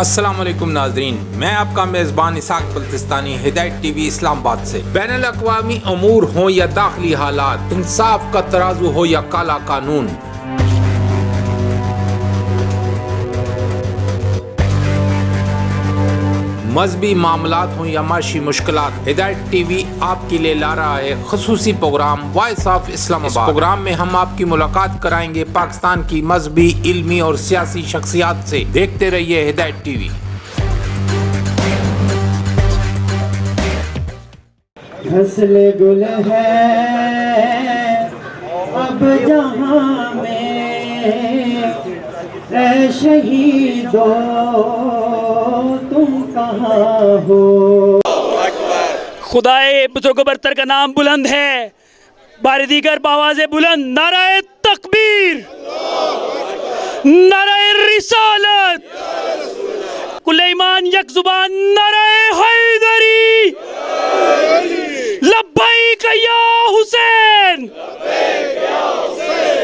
السلام علیکم ناظرین، میں آپ کا میزبان اسحاق بلتستانی، ہدایت ٹی وی اسلام آباد سے۔ بین الاقوامی امور ہوں یا داخلی حالات، انصاف کا ترازو ہو یا کالا قانون، مذہبی معاملات ہوں یا معاشی مشکلات، ہدایت ٹی وی آپ کے لیے لا رہا ہے خصوصی پروگرام وائس آف اسلام آباد۔ اس پروگرام میں ہم آپ کی ملاقات کرائیں گے پاکستان کی مذہبی، علمی اور سیاسی شخصیات سے۔ دیکھتے رہیے ہدایت ٹی وی۔ فصل گل ہے اب جہاں میں، اے شہیدو تم کہاں ہو؟ خدائے بزرگ و برتر کا نام بلند ہے، بار دیگر بآواز بلند نعرہ تکبیر، نعرہ رسالت، کل ایمان یک زبان، نعرہ حیدری، لبیک یا حسین،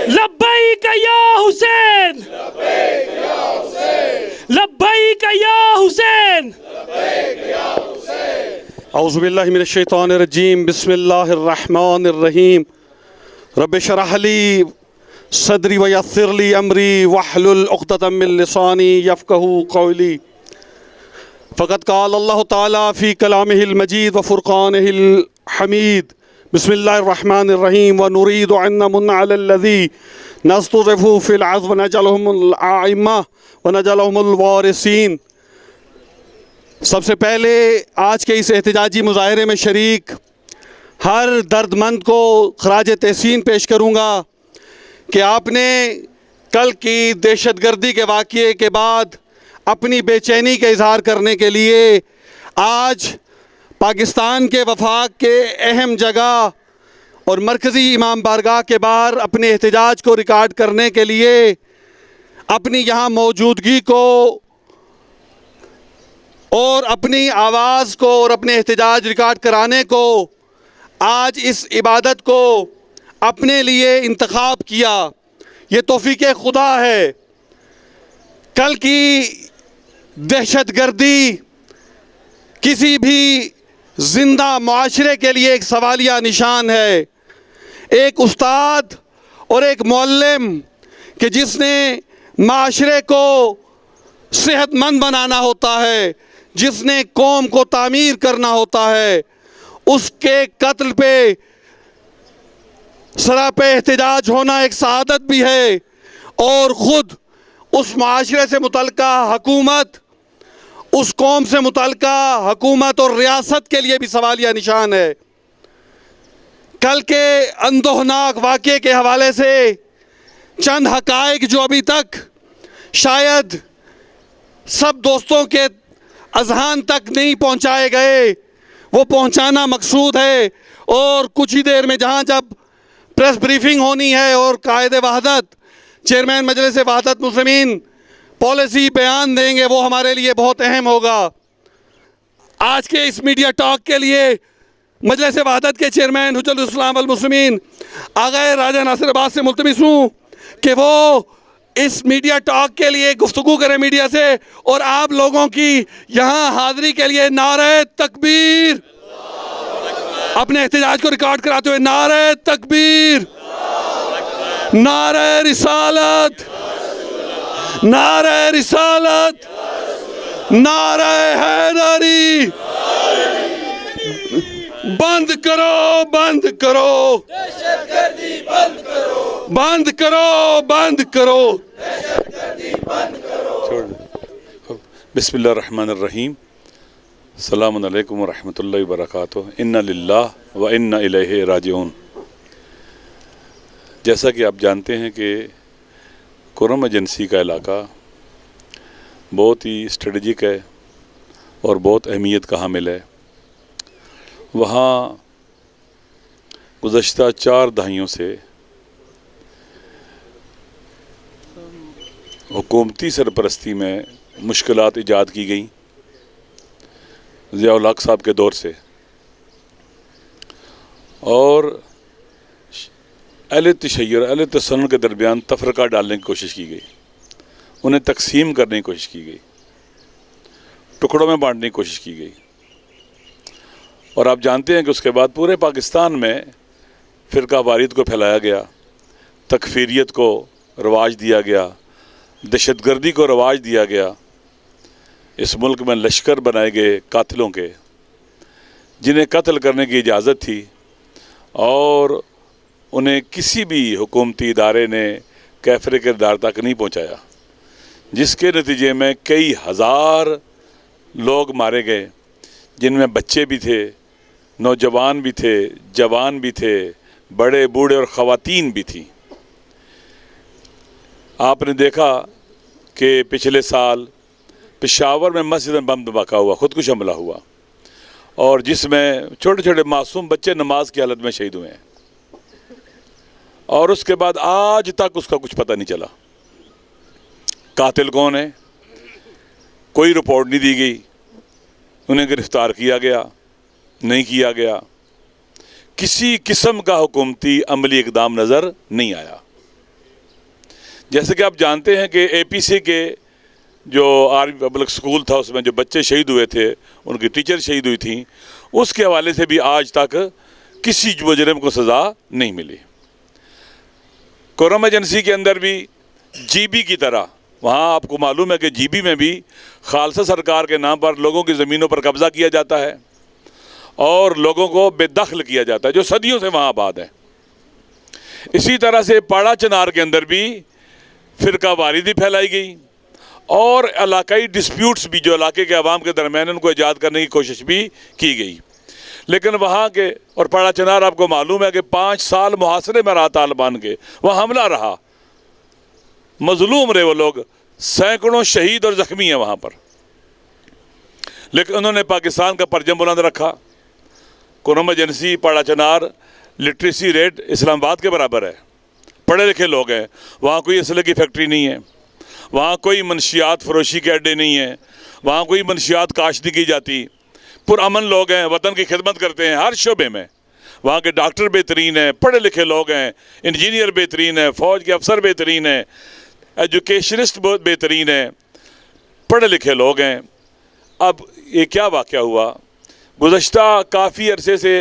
لبیک یا حسین، لبیک یا حسین۔ اعوذ باللہ من الشیطان الرجیم، بسم اللہ الرحمن الرحیم، رب اشرح لی صدری ویسر لی امری واحلل عقدۃ من لسانی یفقہوا قولی۔ فقد قال اللہ تعالی فی کلامہ المجید وفرقانہ الحمید، بسم اللہ الرحمن الرحیم، ونرید ان نمن علی الذین استضعفوا فی الارض ونجعلہم الائمہ ونجعلہم الوارثین۔ سب سے پہلے آج کے اس احتجاجی مظاہرے میں شریک ہر درد مند کو خراج تحسین پیش کروں گا کہ آپ نے کل کی دہشت گردی کے واقعے کے بعد اپنی بے چینی کا اظہار کرنے کے لیے آج پاکستان کے وفاق کے اہم جگہ اور مرکزی امام بارگاہ کے باہر اپنے احتجاج کو ریکارڈ کرنے کے لیے اپنی یہاں موجودگی کو اور اپنی آواز کو اور اپنے احتجاج ریکارڈ کرانے کو، آج اس عبادت کو اپنے لیے انتخاب کیا، یہ توفیق خدا ہے۔ کل کی دہشت گردی کسی بھی زندہ معاشرے کے لیے ایک سوالیہ نشان ہے۔ ایک استاد اور ایک معلم کہ جس نے معاشرے کو صحت مند بنانا ہوتا ہے، جس نے قوم کو تعمیر کرنا ہوتا ہے، اس کے قتل پہ سراپے احتجاج ہونا ایک سعادت بھی ہے، اور خود اس معاشرے سے متعلقہ حکومت، اس قوم سے متعلقہ حکومت اور ریاست کے لیے بھی سوالیہ نشان ہے۔ کل کے اندوہناک واقعے کے حوالے سے چند حقائق جو ابھی تک شاید سب دوستوں کے اذہان تک نہیں پہنچائے گئے، وہ پہنچانا مقصود ہے، اور کچھ ہی دیر میں جب پریس بریفنگ ہونی ہے اور قائد وحدت چیئرمین مجلس وحدت مسلمین پالیسی بیان دیں گے، وہ ہمارے لیے بہت اہم ہوگا۔ آج کے اس میڈیا ٹاک کے لیے مجلس وحدت کے چیئرمین حجت الاسلام والمسلمین آغا راجہ ناصر عباس سے ملتمس ہوں کہ وہ اس میڈیا ٹاک کے لیے گفتگو کریں میڈیا سے، اور آپ لوگوں کی یہاں حاضری کے لیے نعرہ تکبیر، اپنے احتجاج کو ریکارڈ کراتے ہوئے نعرہ تکبیر، نعرہ رسالت، نعرہ رسالت، نعرہ حیدری، بند کرو، بند کرو، بند کرو، بند کرو۔ بسم اللہ الرحمن الرحیم، السلام علیکم ورحمۃ اللہ وبرکاتہ، انا للہ و انا الیہ راجعون۔ جیسا کہ آپ جانتے ہیں کہ کرم ایجنسی کا علاقہ بہت ہی اسٹریٹجک ہے اور بہت اہمیت کا حامل ہے۔ وہاں گزشتہ 4 دہائیوں سے حکومتی سرپرستی میں مشکلات ایجاد کی گئیں ضیاء الحق صاحب کے دور سے، اور اہل تشیع اور اہل تسنن کے درمیان تفرقہ ڈالنے کی کوشش کی گئی، انہیں تقسیم کرنے کی کوشش کی گئی۔ टुकड़ों में बांटने की कोशिश की गई। और आप जानते हैं कि उसके बाद पूरे पाकिस्तान में फ़िरका वारियत को फैलाया गया, तकफीरियत को रवाज दिया गया, दहशतगर्दी को रवाज दिया गया। इस मुल्क में लश्कर बनाए गए कातिलों के, जिन्हें कत्ल करने की इजाज़त थी और उन्हें किसी भी हुकूमती इदारे ने कैफरे किरदार तक नहीं पहुंचाया, जिसके नतीजे में कई हज़ार लोग मारे गए, जिनमें बच्चे भी थे, नौजवान भी थे, जवान भी थे, बड़े बूढ़े और ख़वातीन भी थी। आपने देखा कि पिछले साल पेशावर में मस्जिद में बम धमाका हुआ, ख़ुदकुश हमला हुआ, और जिसमें छोटे छोटे मासूम बच्चे नमाज की हालत में शहीद हुए हैं, और उसके बाद आज तक उसका कुछ पता नहीं चला। कातिल कौन है, कोई रिपोर्ट नहीं दी गई, उन्हें गिरफ़्तार किया गया नहीं किया गया, किसी किस्म का हुकूमती अमली इक़दाम नज़र नहीं आया। जैसे कि आप जानते हैं कि APC के जो आर्मी पब्लिक स्कूल था, उसमें जो बच्चे शहीद हुए थे, उनकी टीचर शहीद हुई थी, उसके हवाले से भी आज तक किसी मुजरिम को सज़ा नहीं मिली। कोरम एजेंसी के अंदर भी GB की तरह, वहाँ आपको मालूम है कि GB में भी खालसा सरकार के नाम पर लोगों की ज़मीनों पर कब्ज़ा किया जाता है और लोगों को बेदखल किया जाता है, जो सदियों से वहाँ आबाद है। इसी तरह से पाड़ा चनार के अंदर भी फ़िरका वारियत फैलाई गई और इलाकाई डिस्प्यूट्स भी, जो इलाके के अवाम के दरमियान, उनको ईजाद करने की कोशिश भी की गई। लेकिन वहाँ के, और पाड़ा चनार आपको मालूम है कि 5 साल मुहासरे में रहा तालिबान के, वहाँ हमला रहा, मजलूम रहे वो लोग, सैकड़ों शहीद और ज़ख्मी हैं वहाँ पर, लेकिन उन्होंने पाकिस्तान का परचम बुलंद रखा। कोरम एजेंसी, पाड़ा चनार, लिटरेसी रेट इस्लामाबाद के बराबर है, पढ़े लिखे लोग हैं, वहाँ कोई असले की फैक्ट्री नहीं है, वहाँ कोई मनशियात फरोशी के अड्डे नहीं हैं, वहाँ कोई मनशियात काश्त नहीं की जाती, पुरअमन लोग हैं, वतन की खिदमत करते हैं हर शोबे में। वहाँ के डॉक्टर बेहतरीन हैं, पढ़े लिखे लोग हैं, इंजीनियर बेहतरीन हैं, फ़ौज के अफसर बेहतरीन हैं, एजुकेशनिस्ट बहुत बेहतरीन हैं, पढ़े लिखे लोग हैं। अब ये क्या वाक़या हुआ, गुज़श्ता काफ़ी अरसे से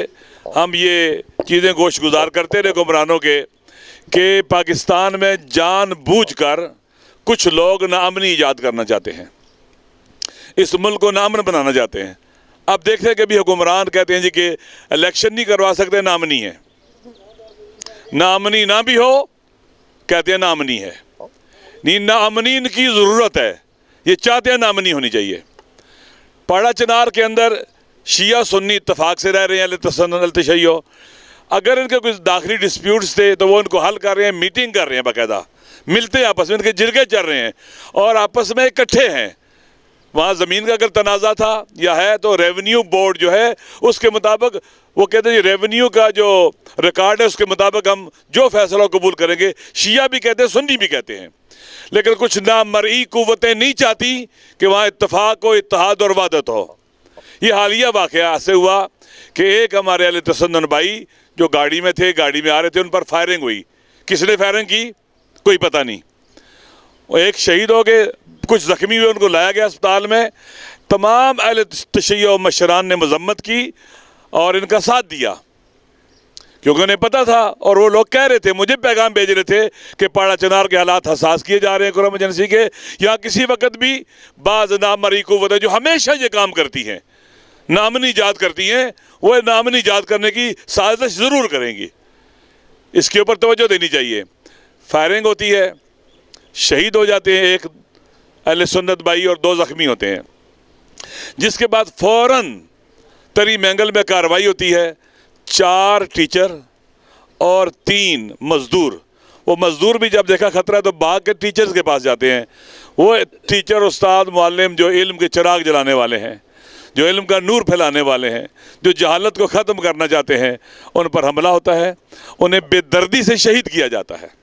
हम ये चीज़ें गोश गुजार करते रहे हुक्मरानों के, कि पाकिस्तान में जानबूझकर कुछ लोग नाअमनी ईजाद करना चाहते हैं, इस मुल्क को नाअमन बनाना चाहते हैं। अब देखते हैं कि अभी हुक्मरान कहते हैं जी कि इलेक्शन नहीं करवा सकते, नाअमनी है, नाअमनी ना भी हो, कहते हैं नाअमनी है। नहीं, नाअमनी की ज़रूरत है, ये चाहते हैं नाअमनी होनी चाहिए। पाड़ा चनार के अंदर शिया सुन्नी इत्तफाक से रह रहे हैं, अल-तशय्यो। अगर इनके कुछ दाखिली डिस्प्यूट्स थे तो वो इनको हल कर रहे हैं, मीटिंग कर रहे हैं, बाकायदा मिलते हैं आपस में, इनके जिरगे चल रहे हैं और आपस में इकट्ठे हैं। वहाँ ज़मीन का अगर तनाज़ा था या है तो रेवेन्यू बोर्ड जो है उसके मुताबिक वो कहते हैं रेवेन्यू का जो रिकॉर्ड है उसके मुताबिक हम जो फैसला कबूल करेंगे। शिया भी कहते हैं, सुन्नी भी कहते हैं, लेकिन कुछ नामरई कुव्वतें नहीं चाहती कि वहाँ इत्तफाक हो, इत्तेहाद और वहदत हो। ये हालिया वाक़या ऐसे हुआ कि एक हमारे अहले तसन्नुन भाई जो गाड़ी में थे, गाड़ी में आ रहे थे, उन पर फायरिंग हुई। किसने फायरिंग की कोई पता नहीं, वो एक शहीद हो गए, कुछ ज़ख्मी हुए, उनको लाया गया अस्पताल में। तमाम अहले तशय्यो मशरान ने मजम्मत की और इनका साथ दिया, क्योंकि उन्हें पता था और वो लोग कह रहे थे, मुझे पैगाम भेज रहे थे कि पाड़ा चनार के हालात हसास किए जा रहे हैं कोरम एजेंसी के, यहाँ किसी वक्त भी बाज़ नामरई कुव्वतें जो हमेशा ये काम करती हैं, नामनी ईजाद करती हैं, वो नामनी ईजाद करने की साजिश ज़रूर करेंगी। इसके ऊपर तवज्जो देनी चाहिए। फायरिंग होती है, शहीद हो जाते हैं एक अहले सुन्नत भाई और 2 ज़ख्मी होते हैं, जिसके बाद फ़ौरन तरी मैंगल में कार्रवाई होती है। 4 टीचर और 3 मज़दूर, वो मज़दूर भी जब देखा ख़तरा तो भाग के टीचर्स के पास जाते हैं। वो टीचर, उस्ताद, मुअल्लिम जो इल्म के चिराग जलाने वाले हैं, जो इल्म का नूर फैलाने वाले हैं, जो जहालत को ख़त्म करना चाहते हैं, उन पर हमला होता है, उन्हें बेदर्दी से शहीद किया जाता है।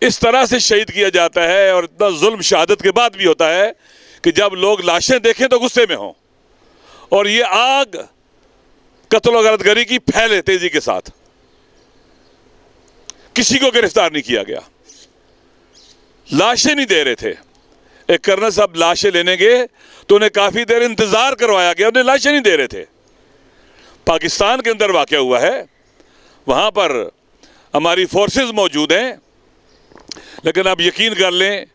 इस तरह से शहीद किया जाता है और इतना जुल्म शहादत के बाद भी होता है कि जब लोग लाशें देखें तो गुस्से में हों, और ये आग कत्ल और गरदगरी की फैले तेजी के साथ। किसी को गिरफ्तार नहीं किया गया, लाशें नहीं दे रहे थे, ایک کرنل صاحب لاشیں لینے گئے تو انہیں کافی دیر انتظار کروایا گیا, انہیں لاشیں نہیں دے رہے تھے. پاکستان کے اندر واقع ہوا ہے, وہاں پر ہماری فورسز موجود ہیں, لیکن آپ یقین کر لیں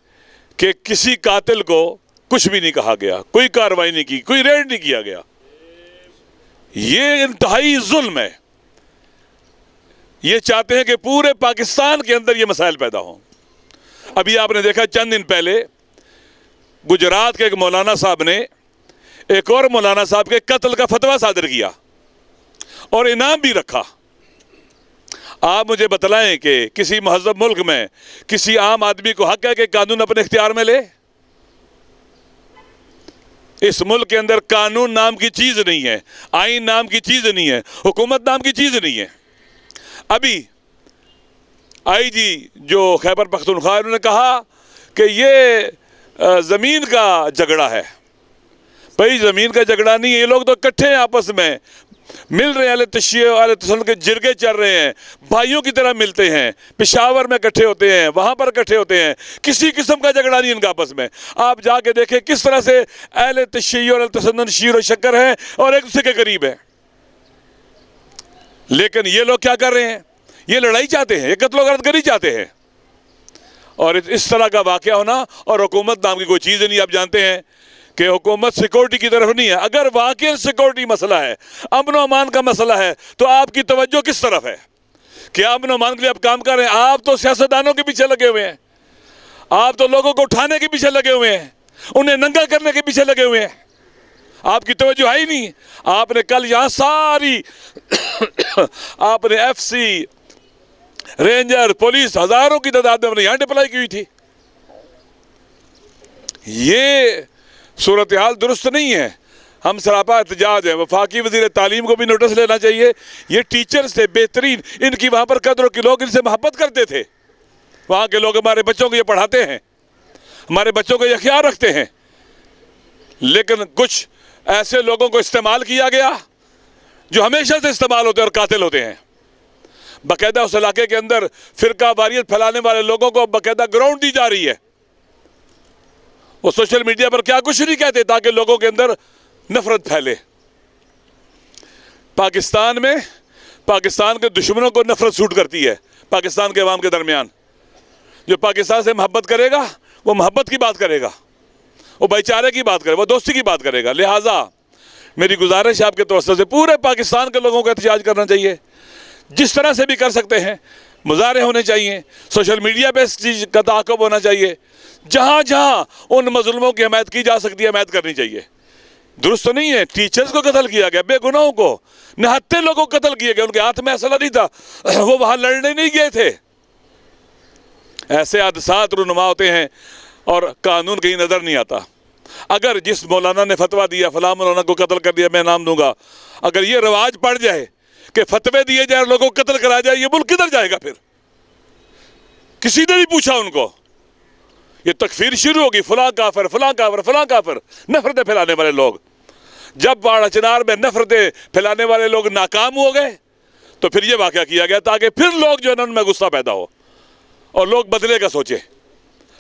کہ کسی قاتل کو کچھ بھی نہیں کہا گیا, کوئی کارروائی نہیں کی, کوئی ریڈ نہیں کیا گیا. یہ انتہائی ظلم ہے. یہ چاہتے ہیں کہ پورے پاکستان کے اندر یہ مسائل پیدا ہوں. ابھی آپ نے دیکھا چند دن پہلے گجرات کے ایک مولانا صاحب نے ایک اور مولانا صاحب کے قتل کا فتویٰ صادر کیا اور انعام بھی رکھا. آپ مجھے بتلائیں کہ کسی مہذب ملک میں کسی عام آدمی کو حق ہے کہ قانون اپنے اختیار میں لے؟ اس ملک کے اندر قانون نام کی چیز نہیں ہے, آئین نام کی چیز نہیں ہے, حکومت نام کی چیز نہیں ہے. ابھی آئی جی جو خیبر پختونخوا, انہوں نے کہا کہ یہ زمین کا جھگڑا ہے. بھائی زمین کا جھگڑا نہیں ہے, یہ لوگ تو اکٹھے ہیں, آپس میں مل رہے ہیں, اہل تشیع اہل تسنن کے جرگے چل رہے ہیں, بھائیوں کی طرح ملتے ہیں, پشاور میں اکٹھے ہوتے ہیں, وہاں پر اکٹھے ہوتے ہیں, کسی قسم کا جھگڑا نہیں ان کا آپس میں. آپ جا کے دیکھیں کس طرح سے اہل تشیع اور اہل تسنن شیر و شکر ہیں اور ایک دوسرے کے قریب ہیں. لیکن یہ لوگ کیا کر رہے ہیں؟ یہ لڑائی چاہتے ہیں, یہ قتل و غارت گری چاہتے ہیں. اور اس طرح کا واقعہ ہونا, اور حکومت نام کی کوئی چیز نہیں. آپ جانتے ہیں کہ حکومت سیکورٹی کی طرف نہیں ہے. اگر واقعی سیکورٹی مسئلہ ہے, امن و امان کا مسئلہ ہے, تو آپ کی توجہ کس طرف ہے؟ کیا امن و امان کے لیے آپ کام کر رہے ہیں؟ آپ تو سیاستدانوں کے پیچھے لگے ہوئے ہیں, آپ تو لوگوں کو اٹھانے کے پیچھے لگے ہوئے ہیں, انہیں ننگا کرنے کے پیچھے لگے ہوئے ہیں. آپ کی توجہ ہے ہی نہیں. آپ نے کل یہاں ساری آپ نے ایف سی, رینجر, پولیس ہزاروں کی تعداد میں یہاں ڈپلائی کی ہوئی تھی. یہ صورتحال درست نہیں ہے. ہم سراپا احتجاج ہیں. وفاقی وزیر تعلیم کو بھی نوٹس لینا چاہیے. یہ ٹیچرز تھے بہترین, ان کی وہاں پر قدر کے لوگ ان سے محبت کرتے تھے. وہاں کے لوگ ہمارے بچوں کو یہ پڑھاتے ہیں, ہمارے بچوں کو یہ خیال رکھتے ہیں. لیکن کچھ ایسے لوگوں کو استعمال کیا گیا جو ہمیشہ سے استعمال ہوتے ہیں اور قاتل ہوتے ہیں. باقاعدہ اس علاقے کے اندر فرقہ واریت پھیلانے والے لوگوں کو باقاعدہ گراؤنڈ دی جا رہی ہے. وہ سوشل میڈیا پر کیا کچھ نہیں کہتے تاکہ لوگوں کے اندر نفرت پھیلے. پاکستان میں پاکستان کے دشمنوں کو نفرت سوٹ کرتی ہے. پاکستان کے عوام کے درمیان جو پاکستان سے محبت کرے گا وہ محبت کی بات کرے گا, وہ بھائی چارے کی بات کرے گا, وہ دوستی کی بات کرے گا. لہٰذا میری گزارش ہے آپ کے توسط سے پورے پاکستان کے لوگوں کو احتجاج کرنا چاہیے. جس طرح سے بھی کر سکتے ہیں مظاہرے ہونے چاہیے, سوشل میڈیا پہ اس چیز کا تعاقب ہونا چاہیے. جہاں جہاں ان مظلوموں کی حمایت کی جا سکتی ہے حمایت کرنی چاہیے. درست نہیں ہے ٹیچرز کو قتل کیا گیا, بے گناہوں کو, نہتے لوگوں کو قتل کیا گیا, ان کے ہاتھ میں اسلحہ نہیں تھا, وہ وہاں لڑنے نہیں گئے تھے. ایسے حادثات رونما ہوتے ہیں اور قانون کہیں نظر نہیں آتا. اگر جس مولانا نے فتویٰ دیا فلاں مولانا کو قتل کر دیا, میں نام دوں گا, اگر یہ رواج پڑ جائے کہ فتوے دیے جائے اور لوگوں کو قتل کرا جائے, یہ ملک کدھر جائے گا پھر؟ کسی نے نہیں پوچھا ان کو. یہ تکفیر شروع ہوگی, فلاں کافر, فلاں کافر, فلاں کافر, نفرتیں پھیلانے والے لوگ. جب باڑہ چنار میں نفرتیں پھیلانے والے لوگ ناکام ہو گئے تو پھر یہ واقعہ کیا گیا تاکہ پھر لوگ جو ہے ان میں غصہ پیدا ہو اور لوگ بدلے کا سوچیں,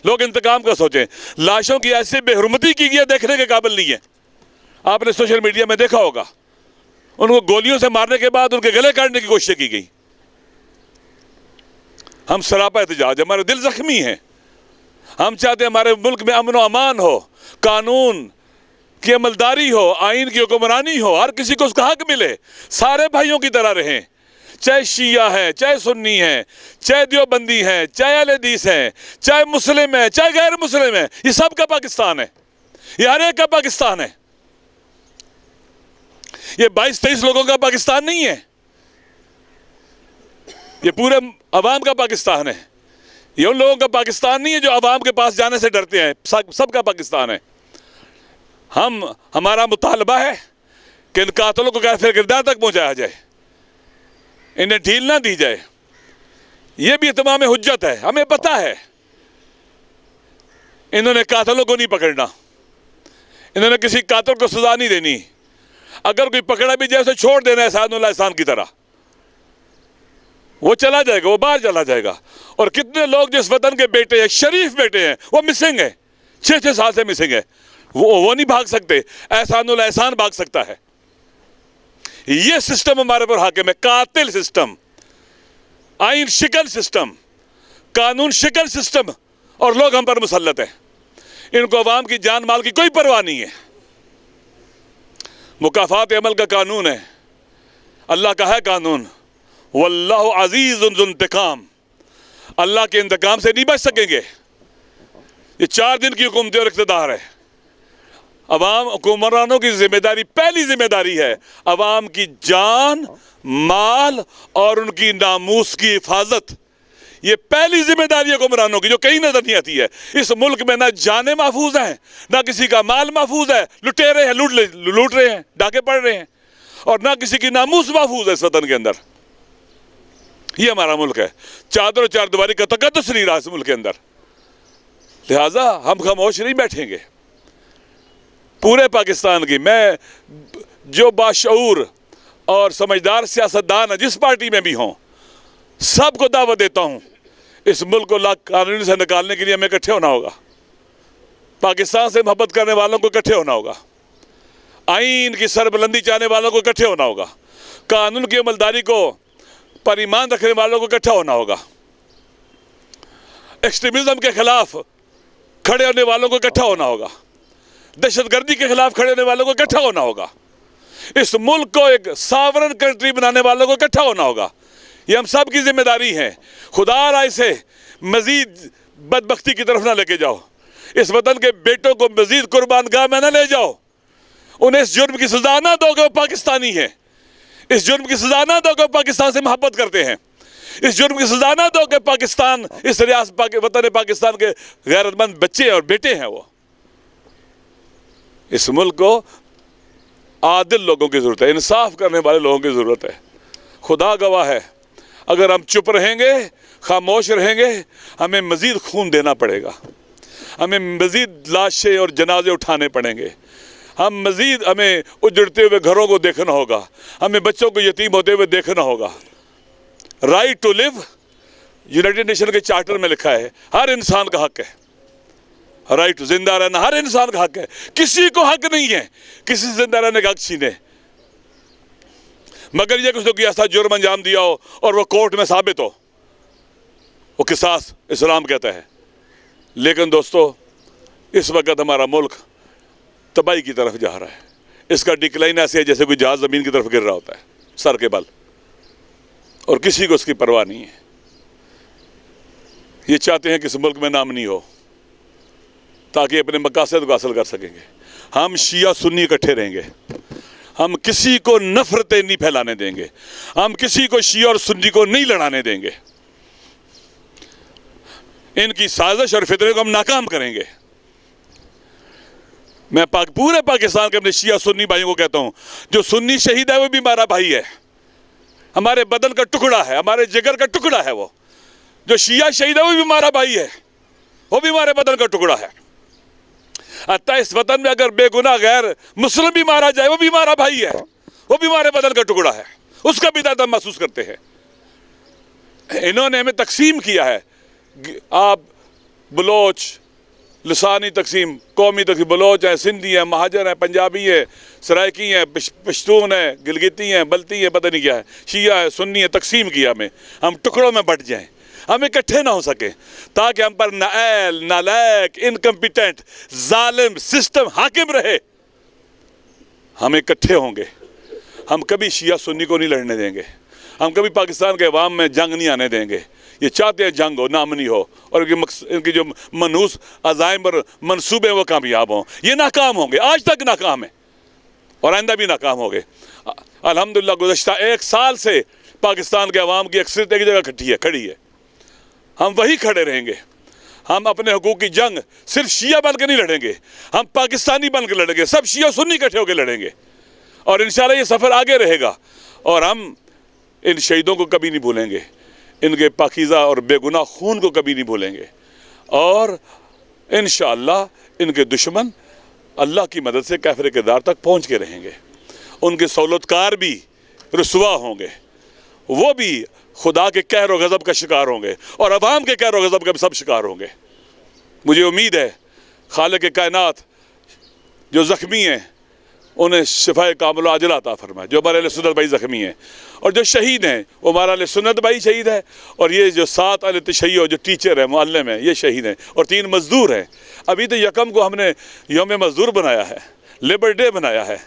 لوگ انتقام کا سوچیں. لاشوں کی ایسے بے حرمتی کی گئی دیکھنے کے قابل نہیں ہے. آپ نے سوشل میڈیا میں دیکھا ہوگا, ان کو گولیوں سے مارنے کے بعد ان کے گلے کاٹنے کی کوشش کی گئی. ہم سراپا احتجاج, ہمارے دل زخمی ہیں. ہم چاہتے ہیں ہمارے ملک میں امن و امان ہو, قانون کی عملداری ہو, آئین کی حکمرانی ہو, ہر کسی کو اس کا حق ملے, سارے بھائیوں کی طرح رہیں. چاہے شیعہ ہے, چاہے سنی ہے, چاہے دیوبندی ہے, چاہے اہل حدیث ہے, چاہے مسلم ہے, چاہے غیر مسلم ہے, یہ سب کا پاکستان ہے, یہ ہر ایک کا پاکستان ہے. یہ 22-23 لوگوں کا پاکستان نہیں ہے, یہ پورے عوام کا پاکستان ہے. یہ ان لوگوں کا پاکستان نہیں ہے جو عوام کے پاس جانے سے ڈرتے ہیں, سب کا پاکستان ہے. ہمارا مطالبہ ہے کہ ان قاتلوں کو کافر کردار تک پہنچایا جائے, انہیں ڈھیل نہ دی جائے. یہ بھی اتمام حجت ہے, ہمیں پتہ ہے انہوں نے قاتلوں کو نہیں پکڑنا, انہوں نے کسی قاتل کو سزا نہیں دینی. اگر کوئی پکڑا بھی جائے اسے چھوڑ دینا احسان اللہ احسان کی طرح, وہ چلا جائے گا, وہ باہر چلا جائے گا. اور کتنے لوگ جس وطن کے بیٹے ہیں, شریف بیٹے ہیں, وہ مسنگ ہیں, 6 साल से मिसिंग है। वो नहीं भाग सकते, एहसानुल एहसान भाग सकता है। ये सिस्टम हमारे पर हाकिम है, कातिल सिस्टम, आइन शिकल सिस्टम, कानून शिकल सिस्टम, और लोग हम पर मुसल्लत हैं। इनको अवाम की जान माल की कोई परवाह नहीं है। मुकाफात अमल का कानून है, अल्लाह का है कानून। वल्लाहु अज़ीज़ुन ज़ु इंतकाम, अल्लाह के इंतकाम से नहीं बच सकेंगे। ये 4 दिन की हुकूमत और इक़्तिदार है। अवाम हुक्मरानों की जिम्मेदारी, पहली जिम्मेदारी है अवाम की जान माल और उनकी नामूस की हिफाजत। ये पहली जिम्मेदारी है हुक्मरानों की, जो कहीं नजर नहीं आती है। इस मुल्क में ना जानें महफूज हैं, ना किसी का माल महफूज है। लुटेरे हैं, लूट रहे हैं, डाके पड़ रहे हैं, और ना किसी की नामूस महफूज है इस वतन के अंदर। ये हमारा मुल्क है, चादर और चारदीवारी का तकद्दुस नहीं रहा इस मुल्क के अंदर। लिहाजा हम खामोश नहीं बैठेंगे। पूरे पाकिस्तान की, मैं जो बाशऊर और समझदार सियासतदान है जिस पार्टी में भी हों, सबको दावत देता हूँ, इस मुल्क को लाक़ानूनी से निकालने के लिए हमें इकट्ठे होना होगा। पाकिस्तान से मोहब्बत करने वालों को इकट्ठे होना होगा। आइन की सरबुलंदी चाहने वालों को इकट्ठे होना होगा। कानून की अमलदारी को पर ईमान रखने वालों को इकट्ठा होना होगा। एक्सट्रीमिज्म के खिलाफ खड़े होने वालों को इकट्ठा होना होगा। दहशतगर्दी के खिलाफ खड़े होने वालों को इकट्ठा होना होगा। इस मुल्क को एक सॉवरेन कंट्री बनाने वालों को इकट्ठा होना होगा। ये हम सब की जिम्मेदारी है। खुदा इसे मजीद बदबख्ती की तरफ ना लेके जाओ। इस वतन के बेटों को मजीद कुर्बानगाह में ना ले जाओ। उन्हें इस जुर्म की सजा ना दो कि वो पाकिस्तानी है। इस जुर्म की सजा ना दो कि पाकिस्तान से मोहब्बत करते हैं। इस जुर्म की सजा ना दो कि पाकिस्तान, इस रियासत वतन पाकिस्तान के गैरतमंद बच्चे और बेटे हैं वो। इस मुल्क को आदिल लोगों की ज़रूरत है, इंसाफ करने वाले लोगों की ज़रूरत है। खुदा गवाह है, अगर हम चुप रहेंगे, खामोश रहेंगे, हमें मज़ीद खून देना पड़ेगा। हमें मज़ीद लाशें और जनाजे उठाने पड़ेंगे। हमें उजड़ते हुए घरों को देखना होगा। हमें बच्चों को यतीम होते हुए देखना होगा। Right to live United Nation के चार्टर में लिखा है, हर इंसान का हक है। राइट टू जिंदा रहना हर इंसान का हक है। किसी को हक नहीं है किसी से जिंदा रहने का हक छीने, मगर ये कुछ लोग ऐसा जुर्म अंजाम दिया हो और वो कोर्ट में साबित हो, वो किसास इस्लाम कहता है। लेकिन दोस्तों, इस वक्त हमारा मुल्क तबाही की तरफ जा रहा है। इसका डिक्लाइन ऐसे है जैसे कोई जहाज ज़मीन की तरफ गिर रहा होता है सर के बल, और किसी को उसकी परवाह नहीं है। ये चाहते हैं कि इस मुल्क में नामनी हो ताकि अपने मकासद को हासिल कर सकेंगे। हम शिया सुन्नी इकट्ठे रहेंगे। हम किसी को नफरतें नहीं फैलाने देंगे। हम किसी को शिया और सुन्नी को नहीं लड़ाने देंगे। इनकी साजिश और फितरे को हम नाकाम करेंगे। मैं पूरे पाकिस्तान के अपने शिया सुन्नी भाइयों को कहता हूं, जो सुन्नी शहीद है वो भी हमारा भाई है, हमारे बदन का टुकड़ा है, हमारे जिगर का टुकड़ा है। वो जो शिया शहीद है वो भी हमारा भाई है, वो भी हमारे बदन का टुकड़ा है। अतः इस वतन में अगर बेगुनाह गैर मुस्लिम भी मारा जाए वो भी हमारा भाई है, वो भी हमारे बदन का टुकड़ा है, उसका भी दर्द हम महसूस करते हैं। इन्होंने हमें तकसीम किया है, आप बलोच, लसानी तकसीम, कौमी तकसीम, बलोच हैं, सिंधी हैं, महाजर हैं, पंजाबी हैं, सराइकी हैं, पश्तून हैं, गिलगिती हैं, बल्ती हैं, पता नहीं क्या है, शिया है, सुन्नी है। तकसीम किया हमें, हम टुकड़ों में बट जाएं, हम इकट्ठे ना हो सके, ताकि हम पर नाअहल, नालायक, इनकम्पिटेंट, जालिम सिस्टम हाकिम रहे। हम इकट्ठे होंगे। हम कभी शिया सुन्नी को नहीं लड़ने देंगे। हम कभी पाकिस्तान के अवाम में जंग नहीं आने देंगे। ये चाहते हैं जंग हो, नामनी हो, और इनकी जो मनूस अज़ाइम और मनसूबे वो कामयाब हों। ये नाकाम होंगे, आज तक नाकाम है और आइंदा भी नाकाम होंगे। अल्हम्दुलिल्लाह गुज़श्ता 1 साल से पाकिस्तान के अवाम की अक्सरियत एक जगह खड़ी है। हम वही खड़े रहेंगे। हम अपने हुकूक की जंग सिर्फ शिया बन के नहीं लड़ेंगे, हम पाकिस्तानी बन के लड़ेंगे। सब शिया सुन्नी इकट्ठे होकर लड़ेंगे और इंशाल्लाह ये सफ़र आगे रहेगा। और हम इन शहीदों को कभी नहीं भूलेंगे, इनके पाकीज़ा और बेगुनाह खून को कभी नहीं भूलेंगे। और इंशाअल्लाह इनके दुश्मन अल्लाह की मदद से काफिर किरदार तक पहुँच के रहेंगे। उनके सहूलतकार भी रुसवा होंगे, वो भी खुदा के कहर व गज़ब का शिकार होंगे और अवाम के कहर व गज़ब का भी सब शिकार होंगे। मुझे उम्मीद है खालिक कायनात जो ज़ख्मी हैं उन्हें शिफाए कामिल आजिल अता फरमाए। जो हमारे अहले सुन्नत भाई ज़ख्मी हैं और जो शहीद हैं वो हमारा अहले सुन्नत भाई शहीद है, और ये जो 7 अहले तशय्युअ जो टीचर है मुअल्लिम है ये शहीद हैं, और 3 मज़दूर हैं। अभी तो यकम को हमने यौम मज़दूर बनाया है, लेबर डे बनाया है।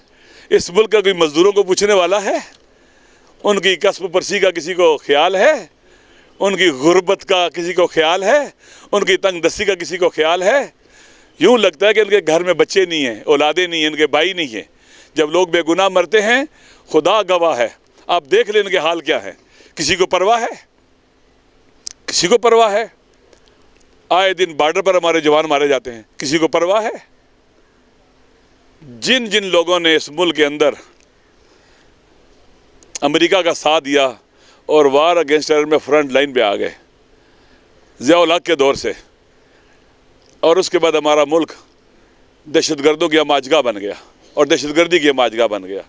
इस मुल्क का कोई मज़दूरों को पूछने वाला है? उनकी कसब परसी का किसी को ख्याल है? उनकी गुर्बत का किसी को ख्याल है? उनकी तंग दस्ती का किसी को ख्याल है? यूँ लगता है कि इनके घर में बच्चे नहीं हैं, औलादे नहीं हैं, इनके भाई नहीं हैं। जब लोग बेगुनाह मरते हैं खुदा गवाह है, आप देख लें इनके हाल क्या है। किसी को परवाह है? किसी को परवाह है? आए दिन बॉर्डर पर हमारे जवान मारे जाते हैं, किसी को परवाह है? जिन जिन लोगों ने इस मुल्क के अंदर अमेरिका का साथ दिया और वार अगेंस्ट टेरर में फ्रंट लाइन पे आ गए ज़िया-उल हक के दौर से, और उसके बाद हमारा मुल्क दहशतगर्दों की अमाजगा बन गया और दहशतगर्दी की अमाजगा बन गया।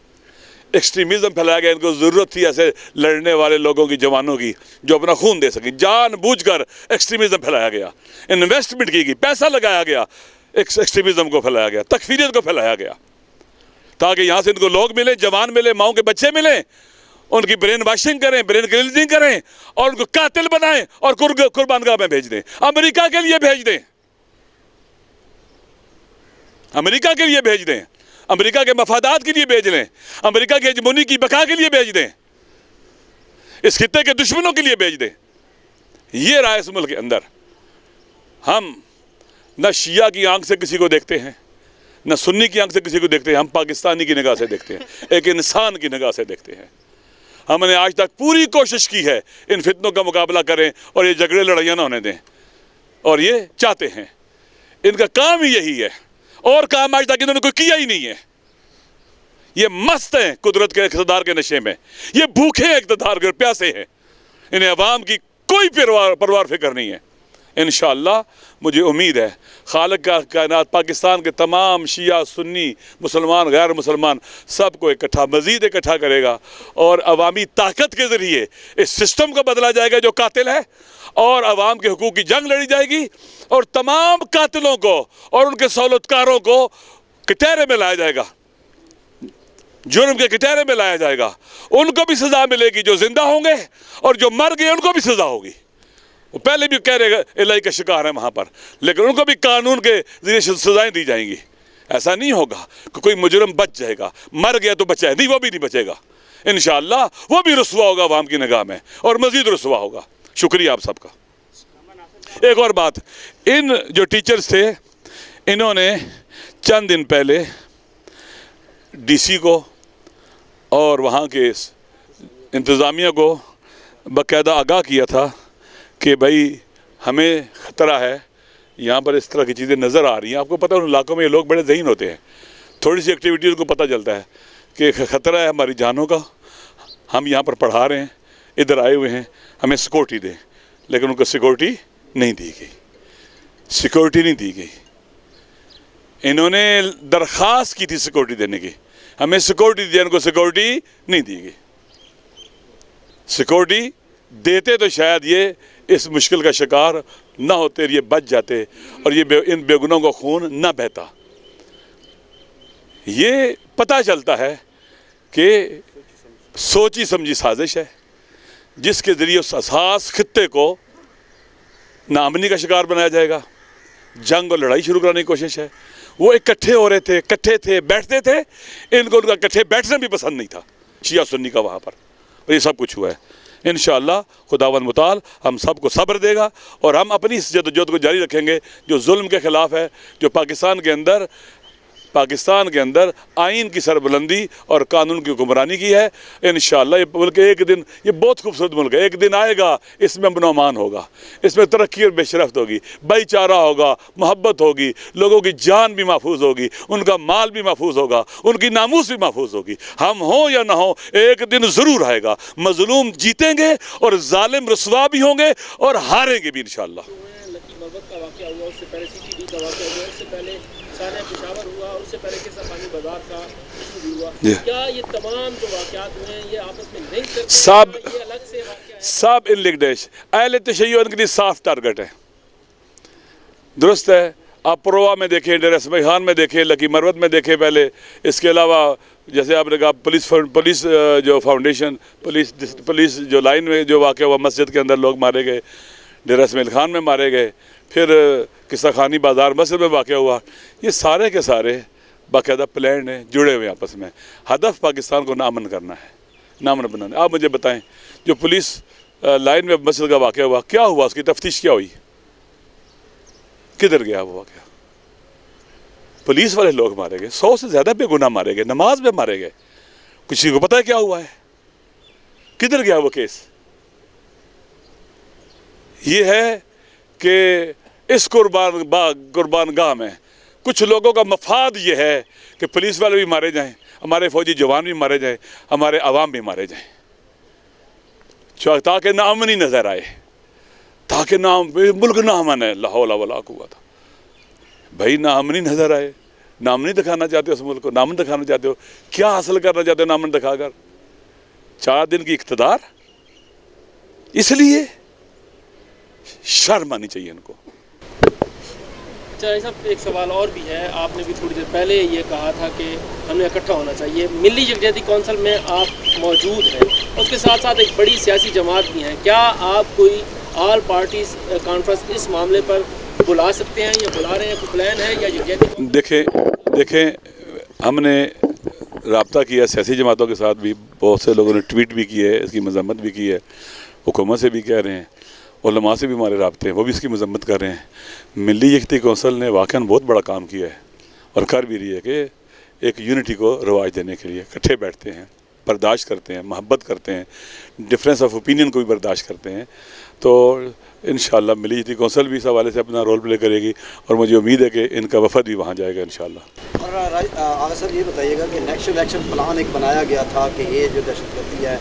एक्सट्रीमिज़म फैलाया गया। इनको ज़रूरत थी ऐसे लड़ने वाले लोगों की, जवानों की, जो अपना खून दे सकें। जानबूझकर एक्सट्रीमिज़म फैलाया गया, इन्वेस्टमेंट की गई, पैसा लगाया गया, एक्सट्रीमिज़म को फैलाया गया, तकफीरियत को फैलाया गया, ताकि यहाँ से इनको लोग मिले, जवान मिले, माओं के बच्चे मिले, उनकी ब्रेन वाशिंग करें, ब्रेन क्लीनिंग करें और उनको कातिल बनाएं और कुर्बानगाह में भेज दें, अमेरिका के लिए भेज दें, अमेरिका के लिए भेज दें, अमेरिका के मफादात के लिए भेज लें, अमेरिका की हेजमोनी की बका के लिए भेज दें, इस खित्ते के दुश्मनों के लिए भेज दें। ये रहा इस मुल्क के अंदर। हम न शिया की आंख से किसी को देखते हैं, न सुन्नी की आंख से किसी को देखते हैं, हम पाकिस्तानी की निगाह से देखते हैं, एक इंसान की निगाह से देखते हैं। हमने आज तक पूरी कोशिश की है इन फितनों का मुकाबला करें और ये झगड़े लड़ाइयाँ ना होने दें, और ये चाहते हैं। इनका काम ही यही है, और काम आज तक इन्होंने कोई किया ही नहीं है। ये मस्त हैं कुदरत के इक़्तिदार के नशे में, ये भूखे हैं इक़्तिदार के, प्यासे हैं। इन्हें अवाम की कोई परवार फिक्र नहीं है। इंशाअल्लाह मुझे उम्मीद है खालिक का कायनात पाकिस्तान के तमाम शिया, सुन्नी, मुसलमान, गैर मुसलमान सबको इकट्ठा, मज़ीद इकट्ठा करेगा, और अवामी ताकत के ज़रिए इस सिस्टम को बदला जाएगा जो कातिल है, और अवाम के हुकूक की जंग लड़ी जाएगी, और तमाम कातिलों को और उनके सहूलतकारों को कटहरे में लाया जाएगा, जुर्म के कटहरे में लाया जाएगा। उनको भी सज़ा मिलेगी जो ज़िंदा होंगे, और जो मर गए उनको भी सज़ा होगी। वो पहले भी कह रहे इलाही का शिकार है वहाँ पर, लेकिन उनको भी कानून के ज़रिए सज़ाएँ दी जाएंगी। ऐसा नहीं होगा कि कोई मुजरम बच जाएगा, मर गया तो बचा है, नहीं, वो भी नहीं बचेगा। इंशाअल्लाह वो भी रुसवा होगा अवाम की निगाह में, और मज़ीद रुसवा होगा। शुक्रिया आप सबका। एक और बात, इन जो टीचर्स थे इन्होंने चंद दिन पहले डीसी को और वहाँ के इंतज़ामिया को बाकायदा आगाह किया था कि भाई हमें ख़तरा है, यहाँ पर इस तरह की चीज़ें नज़र आ रही हैं। आपको पता है उन इलाकों में ये लोग बड़े ज़हीन होते हैं, थोड़ी सी एक्टिविटी उनको पता चलता है कि ख़तरा है हमारी जानों का, हम यहाँ पर पढ़ा रहे हैं, इधर आए हुए हैं, हमें सिक्योरिटी दें। लेकिन उनको सिक्योरिटी नहीं दी गई, सिक्योरिटी नहीं दी गई। इन्होंने दरख्वास्त की थी सिक्योरिटी देने की, हमें सिक्योरिटी दी, इनको सिक्योरिटी नहीं दी गई। सिक्योरिटी देते तो शायद ये इस मुश्किल का शिकार ना होते, ये बच जाते, और ये इन बेगुनाहों का खून ना बहता। ये पता चलता है कि सोची समझी साजिश है, जिसके ज़रिए उस असास खित्ते को नाअमनी का शिकार बनाया जाएगा, जंग और लड़ाई शुरू कराने की कोशिश है। वो इकट्ठे हो रहे थे, इकट्ठे थे, बैठते थे, इनको उनका इकट्ठे बैठना भी पसंद नहीं था शिया सुन्नी का वहाँ पर, और ये सब कुछ हुआ है। इंशाअल्लाह खुदावंद मुताल हम सबको सब्र देगा, और हम अपनी इस जद्दोजहद को जारी रखेंगे जो जुल्म के ख़िलाफ़ है, जो पाकिस्तान के अंदर आइन की सरबुलंदी और कानून की हुक्मरानी की है। इंशाअल्लाह ये मुल्क एक दिन, ये बहुत खूबसूरत मुल्क है, एक दिन आएगा इसमें अमन अमान होगा, इसमें तरक्की और बेशरफ्त होगी, भाईचारा होगा, मोहब्बत होगी, लोगों की जान भी महफूज होगी, उनका माल भी महफूज होगा, उनकी नामूस भी महफूज होगी। हम हों या ना हो, एक दिन ज़रूर आएगा, मज़लूम जीतेंगे और जालिम रुसवा भी होंगे और हारेंगे भी इंशाअल्लाह। का वाक़या हुआ, उससे पहले CTD का वाक़या हुआ, उससे पहले साने पेशावर हुआ, और उससे पहले किसा पानी बाजार का इशू भी हुआ। क्या ये तमाम जो वाक़यात हुए हैं ये आपस में लिंक करते हैं, सब ये अलग से वाक़या है? सब इन लिंक्ड है। अहले तशय्युअ के लिए साफ टारगेट है, दुरुस्त है। آپ پروا میں دیکھیں, ڈیرہ اسماعیل خان میں دیکھیں, لکی مروت میں دیکھیں پہلے. اس کے علاوہ جیسے آپ نے کہا پولیس جو فاؤنڈیشن, پولیس جو لائن میں جو واقع ہوا, مسجد کے اندر لوگ مارے گئے, ڈیرہ اسماعیل خان میں مارے گئے, پھر قصہ خانی بازار مسجد میں واقع ہوا. یہ سارے کے سارے باقاعدہ پلان ہیں, جڑے ہوئے آپس میں. ہدف پاکستان کو نامن کرنا ہے, نامن بنانا. آپ مجھے بتائیں, جو پولیس لائن میں مسجد کا واقعہ ہوا, کیا ہوا, اس کی تفتیش کیا ہوئی, کدھر گیا وہ واقعہ؟ پولیس والے لوگ مارے گئے, 100 سے زیادہ بے گناہ مارے گئے, نماز میں مارے گئے. کسی کو پتہ ہے کیا ہوا ہے, کدھر گیا وہ کیس؟ یہ ہے کہ اس قربان گاہ میں کچھ لوگوں کا مفاد یہ ہے کہ پولیس والے بھی مارے جائیں, ہمارے فوجی جوان بھی مارے جائیں, ہمارے عوام بھی مارے جائیں, تاکہ ناامنی نظر آئے, تاکہ ملک نامن ہے. لا حول ولا قوت. بھائی نامنی نظر آئے, نامنی دکھانا چاہتے ہو اس ملک کو, نامن دکھانا چاہتے ہو, کیا حاصل کرنا چاہتے ہو نامن دکھا کر؟ 4 دن کی اقتدار. اس لیے شرم آنی چاہیے ان کو. اچھا صاحب, ایک سوال اور بھی ہے. آپ نے بھی تھوڑی دیر پہلے یہ کہا تھا کہ ہمیں اکٹھا ہونا چاہیے. ملی یکجہتی کونسل میں آپ موجود ہیں, اس کے ساتھ ساتھ ایک بڑی سیاسی جماعت بھی ہیں. کیا آپ کوئی آل پارٹیز کانفرنس اس معاملے پر بلا سکتے ہیں یا بلا رہے ہیں؟ کوئی پلان ہے یا یکجہتی؟ دیکھیں ہم نے رابطہ کیا سیاسی جماعتوں کے ساتھ بھی, بہت سے لوگوں نے ٹویٹ بھی کی ہے, اس کی مذمت بھی کی ہے, حکومت سے بھی کہہ رہے ہیں, علماء سے بھی ہمارے رابطے ہیں, وہ بھی اس کی مذمت کر رہے ہیں. ملی یکجہتی کونسل نے واقعاً بہت بڑا کام کیا ہے اور کر بھی رہی ہے کہ ایک یونٹی کو رواج دینے کے لیے اکٹھے بیٹھتے ہیں, برداشت کرتے ہیں, محبت کرتے ہیں, ڈفرینس آف اوپینین کو بھی برداشت کرتے ہیں. تو انشاءاللہ ملی یکجہتی کونسل بھی اس حوالے سے اپنا رول پلے کرے گی اور مجھے امید ہے کہ ان کا وفد بھی وہاں جائے گا انشاءاللہ. اور آغا سر یہ بتائیے گا کہ نیکسٹ الیکشن پلان ایک بنایا گیا تھا کہ یہ جو دہشت گردی ہے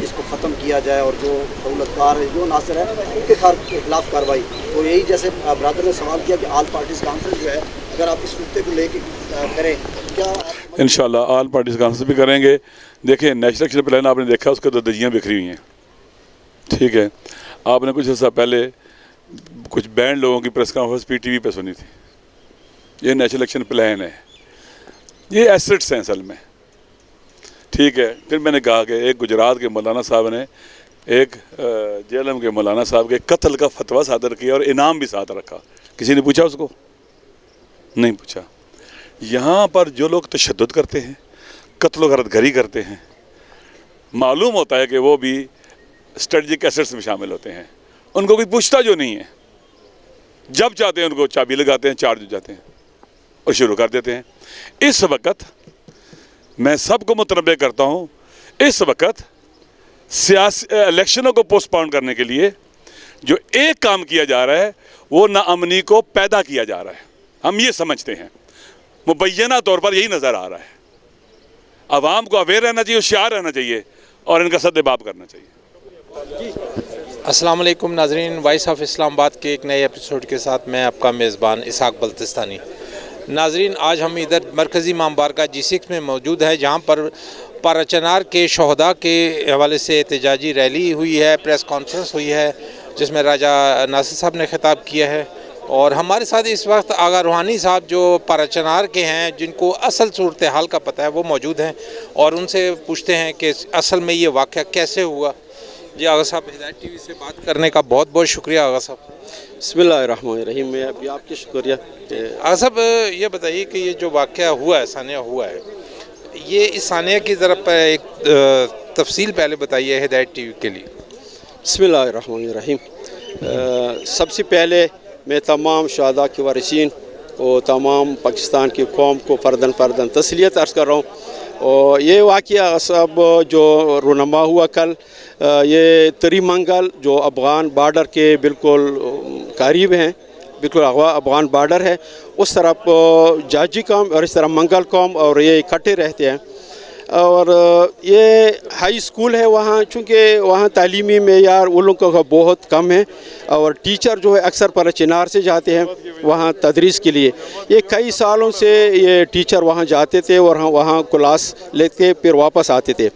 اس کو ختم کیا جائے اور جو سہولت کار ہے, جو ناصر ہے, ان کے خلاف کارروائی. تو یہی جیسے برادر نے سوال کیا کہ آل پارٹیز کانفرنس جو ہے اگر آپ اس نقطے کو لے کے کریں کیا انشاءاللہ آل پارٹیز کانفرنس بھی کریں گے. دیکھیں نیشنل الیکشن پلان آپ نے دیکھا, اس کے تو دجیاں بکھری ہوئی ہیں, ٹھیک ہے. آپ نے کچھ عرصہ پہلے کچھ بینڈ لوگوں کی press conference P T V پہ سنی تھی. یہ نیشنل الیکشن پلان ہے, یہ ایسٹس ہیں اصل میں, ٹھیک ہے. پھر میں نے کہا کہ ایک گجرات کے مولانا صاحب نے ایک جیلم کے مولانا صاحب کے قتل کا فتویٰ صادر کیا اور انعام بھی ساتھ رکھا. کسی نے پوچھا اس کو؟ نہیں پوچھا. یہاں پر جو لوگ تشدد کرتے ہیں, قتل و غارت گری کرتے ہیں, معلوم ہوتا ہے کہ وہ بھی اسٹریٹجک ایسٹس میں شامل ہوتے ہیں. ان کو کوئی پوچھتا جو نہیں ہے, جب چاہتے ہیں ان کو چابی لگاتے ہیں, چارج ہو جاتے ہیں اور شروع کر دیتے ہیں. اس وقت میں سب کو متنبہ کرتا ہوں, اس وقت سیاسی الیکشنوں کو پوسٹ پون کرنے کے لیے جو ایک کام کیا جا رہا ہے وہ ناامنی کو پیدا کیا جا رہا ہے. ہم یہ سمجھتے ہیں, مبینہ طور پر یہی نظر آ رہا ہے. عوام کو اویئر رہنا چاہیے, ہوشیار رہنا چاہیے اور ان کا سدباب کرنا چاہیے. السلام علیکم ناظرین, وائس آف اسلام آباد کے ایک نئے ایپیسوڈ کے ساتھ میں آپ کا میزبان اسحاق بلتستانی. ناظرین, آج ہم ادھر مرکزی امام بارگاہ G6 میں موجود ہے, جہاں پر پارچنار کے شہداء کے حوالے سے احتجاجی ریلی ہوئی ہے, پریس کانفرنس ہوئی ہے, جس میں راجہ ناصر صاحب نے خطاب کیا ہے. اور ہمارے ساتھ اس وقت آغا روحانی صاحب جو پارچنار کے ہیں, جن کو اصل صورتحال کا پتہ ہے, وہ موجود ہیں اور ان سے پوچھتے ہیں کہ اصل میں یہ واقعہ کیسے ہوا. جی آغا صاحب, ہدایت ٹی وی سے بات کرنے کا بہت بہت شکریہ. آغا صاحب بسم اللہ الرحمن الرحیم. میں ابھی آپ کی شکریہ. آغا صاحب یہ بتائیے کہ یہ جو واقعہ ہوا ہے, ثانیہ ہوا ہے, یہ اس ثانیہ کی ذرا ایک تفصیل پہلے بتائیے ہدایت ٹی وی کے لیے. بسم اللہ الرحمن الرحیم. سب سے پہلے میں تمام شہداء کے وارثین اور تمام پاکستان کی قوم کو فرداً فرداً تسلیت عرض کر رہا ہوں. اور یہ واقعہ سب جو رونما ہوا کل, یہ تری منگل جو افغان بارڈر کے بالکل قریب ہیں, بالکل افغان بارڈر ہے, اس طرف جاجی قوم اور اس طرح منگل قوم اور یہ اکٹھے رہتے ہیں. اور یہ ہائی اسکول ہے وہاں, چونکہ وہاں تعلیمی معیار ان لوگوں کا بہت کم ہے اور ٹیچر جو ہے اکثر پرچنار سے جاتے ہیں وہاں تدریس کے لیے. یہ کئی سالوں سے یہ ٹیچر وہاں جاتے تھے اور وہاں کلاس لیتے پھر واپس آتے تھے.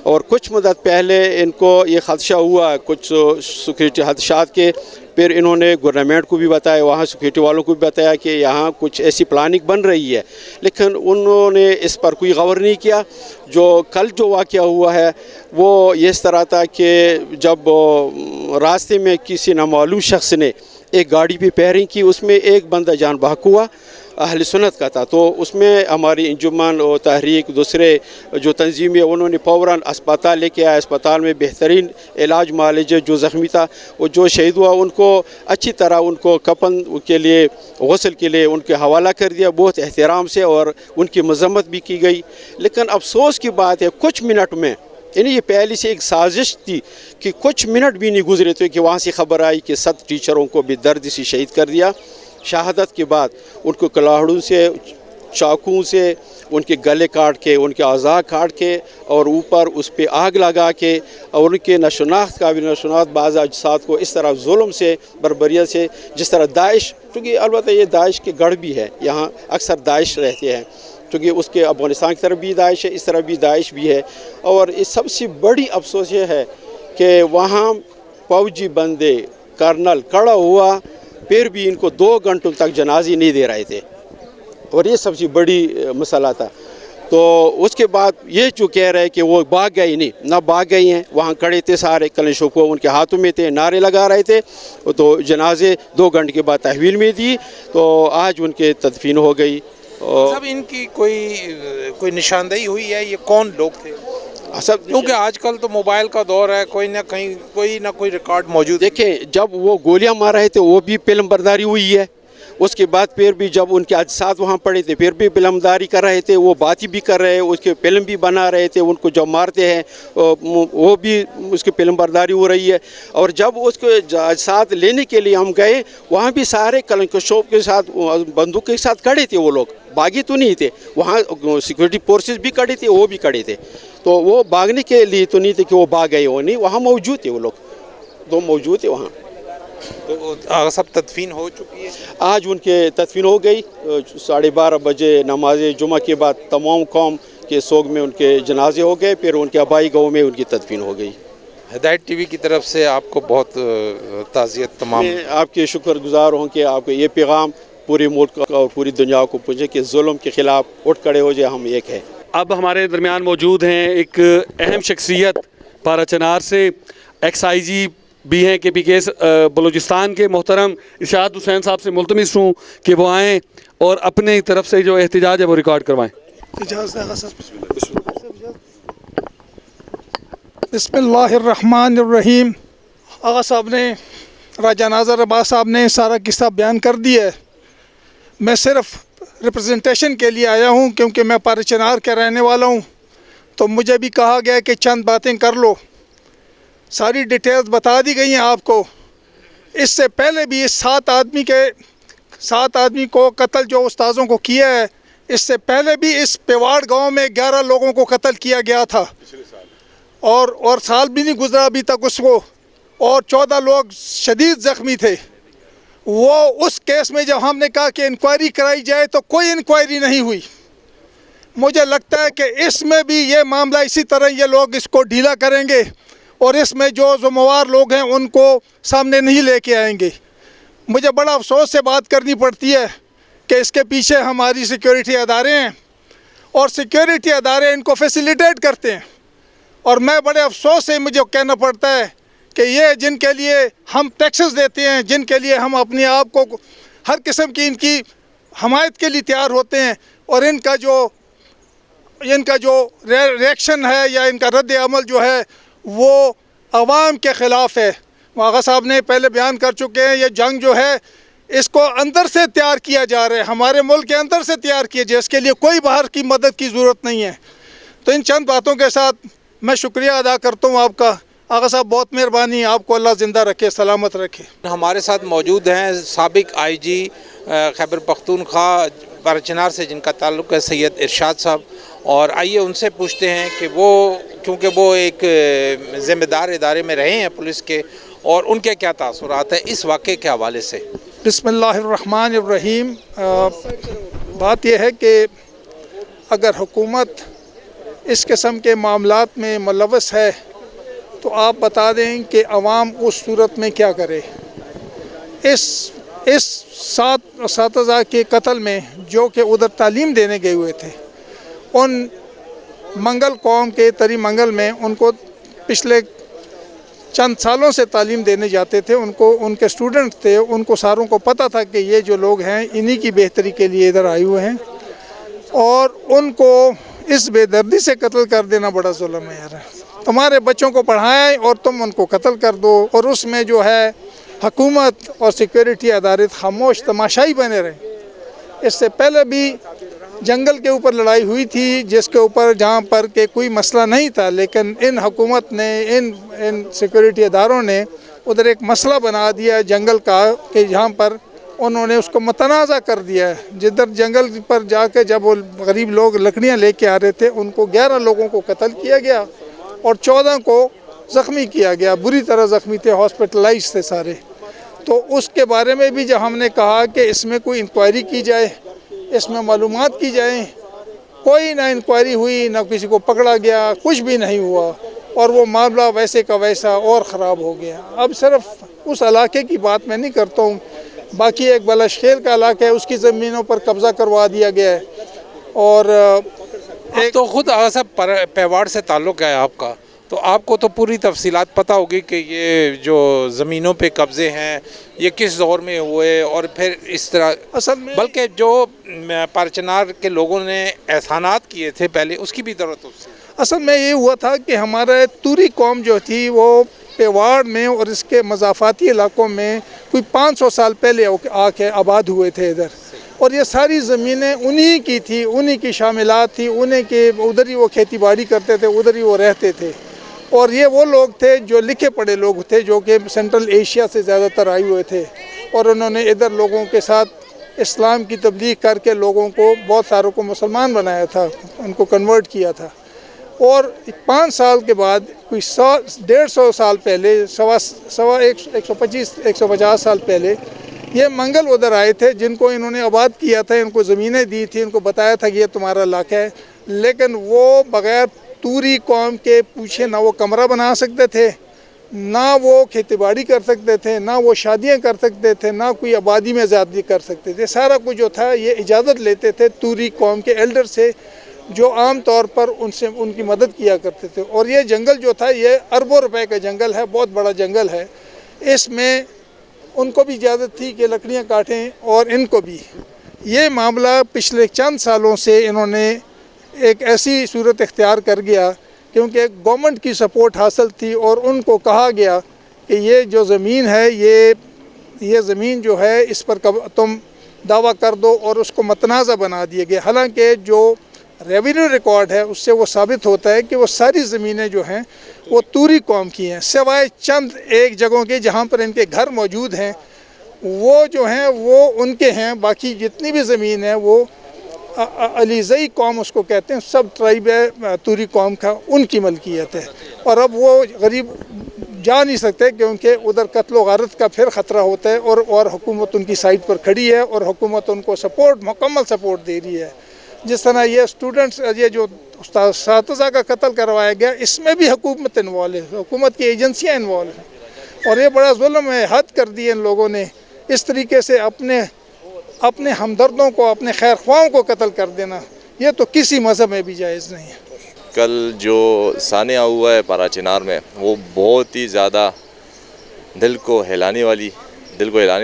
اور کچھ مدت پہلے ان کو یہ خدشہ ہوا کچھ سیکورٹی خدشات کے फिर इन्होंने गवर्नमेंट को भी बताया, वहाँ सिक्योरिटी वालों को भी बताया कि यहाँ कुछ ऐसी प्लानिंग बन रही है, लेकिन उन्होंने इस पर कोई गौर नहीं किया। जो कल जो वाक़या हुआ है वो इस तरह था कि जब रास्ते में किसी नामालूम शख्स ने एक गाड़ी पे फायरिंग की, उसमें एक बंदा जान बहक हुआ, अहले सुन्नत का था। तो उसमें हमारी अंजुमन और तहरीक दूसरे जो तंजीमें उन्होंने फ़ौरन अस्पताल लेके आया, अस्पताल में बेहतरीन इलाज मालिज जो ज़ख्मी था वो जो शहीद हुआ उनको अच्छी तरह उनको कफन के लिए गस्ल के लिए उनके हवाला कर दिया बहुत एहतराम से, और उनकी मजम्मत भी की गई। लेकिन अफसोस की बात है कुछ मिनट में, यानी ये पहले से एक साजिश थी कि कुछ मिनट भी नहीं गुजरे थे कि वहाँ से खबर आई कि 7 टीचरों को भी दर्द से शहीद कर दिया। शहादत के बाद उनको कलाहड़ों से, चाकुओं से उनके गले काट के, उनके अज़ा काट के और ऊपर उस पर आग लगा के और उनके नशोनाख्त काबिल नशोनाख्त बाज़ अजसाद को इस तरह जुल्म से, बर्बरियत से, जिस तरह दाइश, क्योंकि अलबत्ता ये दाइश के गढ़ भी है, यहाँ अक्सर दाइश रहते हैं, क्योंकि उसके अफ़गानिस्तान की तरफ भी दाइश है, इस तरफ भी दाइश भी है। और इस सबसे बड़ी अफसोस ये है कि वहाँ फौजी बंदे कर्नल खड़ा हुआ, फिर भी इनको 2 घंटों तक जनाजे नहीं दे रहे थे, और ये सबसे बड़ी मसला था। तो उसके बाद ये जो कह रहे हैं कि वो भाग गए, नहीं ना भाग गई हैं, वहाँ खड़े थे सारे, कलशों को उनके हाथों में थे, नारे लगा रहे थे। तो जनाजे 2 घंटे के बाद तहवील में दी, तो आज उनके तदफीन हो गई। सब इनकी कोई निशानदेही हुई है, ये कौन लोग थे? सब, क्योंकि आजकल तो मोबाइल का दौर है, कोई ना कोई रिकॉर्ड मौजूद। देखें, जब वो गोलियां मार रहे थे वो भी फिल्म बरदारी हुई है, उसके बाद फिर भी जब उनके अजसाद वहाँ पड़े थे फिर भी फिल्मदारी कर रहे थे, वो बातें भी कर रहे, उसके फिल्म भी बना रहे थे, उनको जब मारते हैं वो भी उसकी फिल्म बरदारी हो रही है। और जब उसको अजसाद लेने के लिए हम गए, वहाँ भी सारे कलंकशों के साथ, बंदूक के साथ खड़े थे, वो लोग भागे तो नहीं थे, वहाँ सिक्योरिटी फोर्सेस भी खड़े थे, वो भी खड़े थे। तो वो भागने के लिए तो नहीं थे कि वो भाग गए, वो नहीं, वहाँ मौजूद थे, वो लोग 2 मौजूद थे वहाँ। तो सब तदफीन हो चुकी है, आज उनके तदफीन हो गई। 12:30 बजे नमाज जुमा के बाद तमाम कौम के सोग में उनके जनाजे हो गए, फिर उनके आबाई गाँव में उनकी तदफीन हो गई। हिदायत टीवी की तरफ से आपको बहुत ताज़ियत तमाम। मैं आपके शुक्रगुजार हूँ कि आपको ये पैगाम पूरे मुल्क और पूरी दुनिया को पहुँचे कि जुल्म के ख़िलाफ़ उठ खड़े हो जाए, हम एक है। अब हमारे दरमियान मौजूद हैं एक अहम शख्सियत पारा चनार से, XIG भी हैं KPK बलूचिस्तान के, मोहतरम इरशाद हुसैन साहब से मुल्तमिस हूँ कि वो आएँ और अपने तरफ से जो एहतजाज है वो रिकॉर्ड करवाएँ। बिस्मिल्लाहिर्रहमानिर्रहीम। आगा साहब ने, राजा नाज़र अब्बास साहब ने सारा किस्सा बयान कर दिया है। मैं सिर्फ रिप्रेजेंटेशन के लिए आया हूँ, क्योंकि मैं पारा चनार का रहने वाला हूँ, तो मुझे भी कहा गया कि चंद बातें कर लो। सारी डिटेल्स बता दी गई हैं आपको। इससे पहले भी इस 7 आदमी को कत्ल जो उस्ताज़ों को किया है, इससे पहले भी इस पेवाड़ गांव में 11 लोगों को कत्ल किया गया था, और साल भी नहीं गुजरा अभी तक उसको, और 14 लोग शदीद ज़ख्मी थे। वो उस केस में जब हमने कहा कि इंक्वायरी कराई जाए तो कोई इंक्वायरी नहीं हुई। मुझे लगता है कि इसमें भी ये मामला इसी तरह ये लोग इसको ढीला करेंगे, और इसमें जो ज़िम्मेवार लोग हैं उनको सामने नहीं लेके आएंगे। मुझे बड़ा अफसोस से बात करनी पड़ती है कि इसके पीछे हमारी सिक्योरिटी अदारे हैं, और सिक्योरिटी अदारे इनको फैसिलिटेट करते हैं। और मैं बड़े अफसोस से मुझे कहना पड़ता है कि ये जिनके लिए हम टैक्सेस देते हैं, जिनके लिए हम अपने आप को हर किस्म की इनकी हमायत के लिए तैयार होते हैं, और इनका जो रिएक्शन है या इनका रद्द अमल जो है वो अवाम के ख़िलाफ़ है। आगा साहब ने पहले बयान कर चुके हैं, ये जंग जो है इसको अंदर से तैयार किया जा रहा है, हमारे मुल्क के अंदर से तैयार किया जाए, इसके लिए कोई बाहर की मदद की ज़रूरत नहीं है। तो इन चंद बातों के साथ मैं शुक्रिया अदा करता हूँ आपका। आगा साहब बहुत मेहरबानी, आपको अल्लाह ज़िंदा रखे, सलामत रखे। हमारे साथ मौजूद हैं साबिक IG खैबर पख्तूनख्वा पारा चनार से, जिनका ताल्लुक़ है सैयद इरशाद साहब। और आइए उनसे पूछते हैं कि वो, क्योंकि वो एक ज़िम्मेदार इदारे में रहे हैं पुलिस के, और उनके क्या तासुरात हैं इस वाक़े के हवाले से। बिस्मिल्लाहिर्रहमानिर्रहीम। बात यह है कि अगर हुकूमत इस किस्म के मामलात में मुलव्वस है तो आप बता दें कि अवाम उस सूरत में क्या करे। इस 7 اساتذہ کے قتل میں جو کہ ادھر تعلیم دینے گئے ہوئے تھے، ان منگل قوم کے تری منگل میں ان کو پچھلے چند سالوں سے تعلیم دینے جاتے تھے، ان کے اسٹوڈنٹ تھے، ان کو ساروں کو پتہ تھا کہ یہ جو لوگ ہیں انہی کی بہتری کے لیے ادھر آئے ہوئے ہیں، اور ان کو اس بے دردی سے قتل کر دینا بڑا ظلم ہے یار۔ تمہارے بچوں کو پڑھائیں اور تم ان کو قتل کر دو، اور اس میں جو ہے حکومت اور سیکیورٹی ادارے خاموش تماشائی بنے رہے۔ اس سے پہلے بھی جنگل کے اوپر لڑائی ہوئی تھی، جس کے اوپر جہاں پر کہ کوئی مسئلہ نہیں تھا، لیکن ان حکومت نے ان سیکیورٹی اداروں نے ادھر ایک مسئلہ بنا دیا جنگل کا، کہ جہاں پر انہوں نے اس کو متنازع کر دیا ہے۔ جدھر جنگل پر جا کے جب وہ غریب لوگ لکڑیاں لے کے آ رہے تھے، ان کو 11 لوگوں کو قتل کیا گیا اور 14 کو زخمی کیا گیا، بری طرح زخمی تھے، ہاسپٹلائز تھے سارے۔ تو اس کے بارے میں بھی جب ہم نے کہا کہ اس میں کوئی انکوائری کی جائے، اس میں معلومات کی جائیں، کوئی نہ انکوائری ہوئی، نہ کسی کو پکڑا گیا، کچھ بھی نہیں ہوا، اور وہ معاملہ ویسے کا ویسا اور خراب ہو گیا۔ اب صرف اس علاقے کی بات میں نہیں کرتا ہوں، باقی ایک بلاشخیل کا علاقہ ہے، اس کی زمینوں پر قبضہ کروا دیا گیا ہے، اور تو خود صاحب پیواڑ سے تعلق ہے آپ کا، تو آپ کو تو پوری تفصیلات پتہ ہوگی کہ یہ جو زمینوں پہ قبضے ہیں یہ کس دور میں ہوئے، اور پھر اس طرح اصل میں بلکہ جو پارچنار کے لوگوں نے احسانات کیے تھے پہلے، اس کی بھی ضرورت ہے۔ اصل میں یہ ہوا تھا کہ ہمارے توری قوم جو تھی وہ پیواڑ میں اور اس کے مضافاتی علاقوں میں کوئی 500 سال پہلے آ کے آباد ہوئے تھے ادھر، اور یہ ساری زمینیں انہی کی تھی، انہی کی شاملات تھی، انہی کے ادھر ہی وہ کھیتی باڑی کرتے تھے، ادھر ہی وہ رہتے تھے، اور یہ وہ لوگ تھے جو لکھے پڑھے لوگ تھے، جو کہ سینٹرل ایشیا سے زیادہ تر آئے ہوئے تھے، اور انہوں نے ادھر لوگوں کے ساتھ اسلام کی تبلیغ کر کے لوگوں کو، بہت ساروں کو مسلمان بنایا تھا، ان کو کنورٹ کیا تھا۔ اور 5 سال کے بعد کوئی 150 سال پہلے، 150 سال پہلے یہ منگل ادھر آئے تھے، جن کو انہوں نے آباد کیا تھا، ان کو زمینیں دی تھی، ان کو بتایا تھا کہ یہ تمہارا علاقہ ہے، لیکن وہ بغیر توری قوم کے پوچھے نہ وہ کمرہ بنا سکتے تھے، نہ وہ کھیتی باڑی کر سکتے تھے، نہ وہ شادیاں کر سکتے تھے، نہ کوئی آبادی میں زیادتی کر سکتے تھے۔ سارا کچھ جو تھا یہ اجازت لیتے تھے توری قوم کے ایلڈر سے، جو عام طور پر ان کی مدد کیا کرتے تھے۔ اور یہ جنگل جو تھا یہ اربوں روپے کا جنگل ہے، بہت بڑا جنگل ہے، اس میں ان کو بھی اجازت تھی کہ لکڑیاں کاٹیں، اور ان کو بھی۔ یہ معاملہ پچھلے چند سالوں سے انہوں نے ایک ایسی صورت اختیار کر گیا، کیونکہ گورنمنٹ کی سپورٹ حاصل تھی، اور ان کو کہا گیا کہ یہ جو زمین ہے، یہ زمین جو ہے اس پر تم دعویٰ کر دو، اور اس کو متنازع بنا دیا گیا۔ حالانکہ جو ریونیو ریکارڈ ہے اس سے وہ ثابت ہوتا ہے کہ وہ ساری زمینیں جو ہیں وہ توری قوم کی ہیں، سوائے چند ایک جگہوں کے جہاں پر ان کے گھر موجود ہیں، وہ جو ہیں وہ ان کے ہیں، باقی جتنی بھی زمین ہے وہ علیزئی قوم اس کو کہتے ہیں، سب ٹرائب ہے توری قوم کا، ان کی ملکیت ہے۔ اور اب وہ غریب جا نہیں سکتے، کیونکہ ادھر قتل و غارت کا پھر خطرہ ہوتا ہے، اور حکومت ان کی سائڈ پر کھڑی ہے، اور حکومت ان کو مکمل سپورٹ دے رہی ہے۔ جس طرح یہ اسٹوڈنٹس، یہ جو اساتذہ کا قتل کروایا گیا، اس میں بھی حکومت انوالو ہے، حکومت کی ایجنسیاں انوالو ہیں، اور یہ بڑا ظلم ہے، حد کر دی ان لوگوں نے، اس طریقے سے اپنے ہمدردوں کو، اپنے خیر خواہوں کو قتل کر دینا، یہ تو کسی مذہب میں بھی جائز نہیں ہے۔ کل جو سانحہ ہوا ہے پارا چنار میں، وہ بہت ہی زیادہ دل کو ہلانے